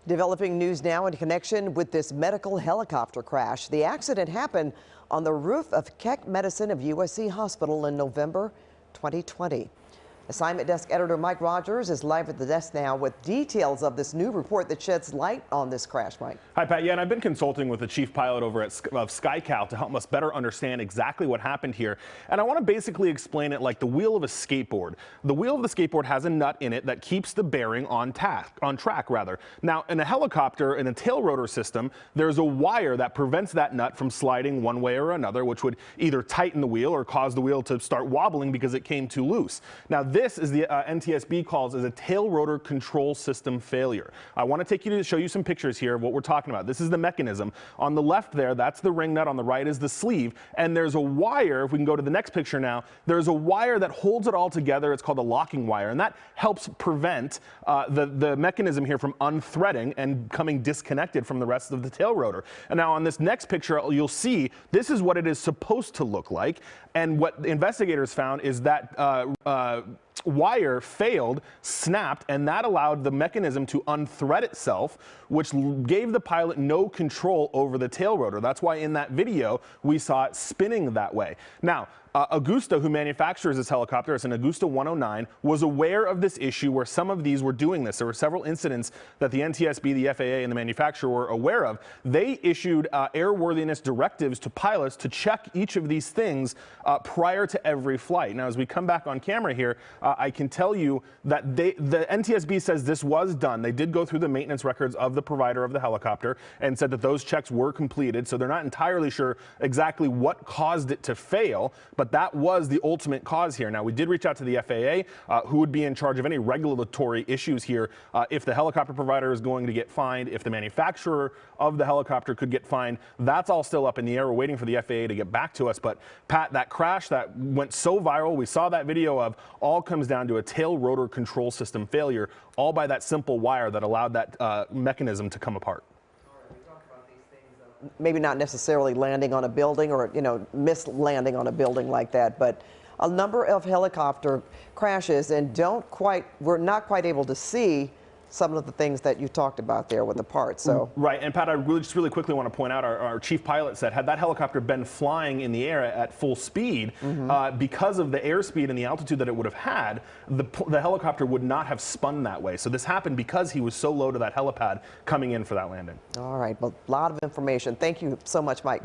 Developing news now in connection with this medical helicopter crash. The accident happened on the roof of Keck Medicine of USC Hospital in November 2020. Assignment Desk Editor Mike Rogers is live at the desk now with details of this new report that sheds light on this crash, Mike. Hi, Pat. Yeah, and I've been consulting with the chief pilot over at SkyCal to help us better understand exactly what happened here. And I want to basically explain it like the wheel of a skateboard. The wheel of the skateboard has a nut in it that keeps the bearing on track. Now, in a helicopter, in a tail rotor system, there's a wire that prevents that nut from sliding one way or another, which would either tighten the wheel or cause the wheel to start wobbling because it came too loose. Now, this is the NTSB calls as a tail rotor control system failure. I want to show you some pictures here of what we're talking about. This is the mechanism. On the left there, that's the ring nut. On the right is the sleeve. And there's a wire, if we can go to the next picture now, there's a wire that holds it all together. It's called a locking wire. And that helps prevent the mechanism here from unthreading and coming disconnected from the rest of the tail rotor. And now on this next picture, you'll see this is what it is supposed to look like. And what the investigators found is that wire failed, snapped, and that allowed the mechanism to unthread itself, which gave the pilot no control over the tail rotor. That's why in that video we saw it spinning that way. Now, Augusta, who manufactures this helicopter, it's an Augusta 109, was aware of this issue where some of these were doing this. There were several incidents that the NTSB, the FAA, and the manufacturer were aware of. They issued airworthiness directives to pilots to check each of these things prior to every flight. Now, as we come back on camera here, I can tell you that the NTSB says this was done. They did go through the maintenance records of the provider of the helicopter and said that those checks were completed. So they're not entirely sure exactly what caused it to fail, but that was the ultimate cause here. Now, we did reach out to the FAA, who would be in charge of any regulatory issues here if the helicopter provider is going to get fined, if the manufacturer of the helicopter could get fined. That's all still up in the air. We're waiting for the FAA to get back to us. But, Pat, that crash that went so viral, we saw that video of, all comes down to a tail rotor control system failure, all by that simple wire that allowed that mechanism to come apart. Maybe not necessarily landing on a building or, mislanding on a building like that, but a number of helicopter crashes and we're not quite able to see some of the things that you talked about there with the parts. So right, and Pat, I really quickly want to point out our chief pilot said had that helicopter been flying in the air at full speed, because of the airspeed and the altitude that it would have had, the helicopter would not have spun that way. So this happened because he was so low to that helipad coming in for that landing. All right, well, a lot of information. Thank you so much, Mike.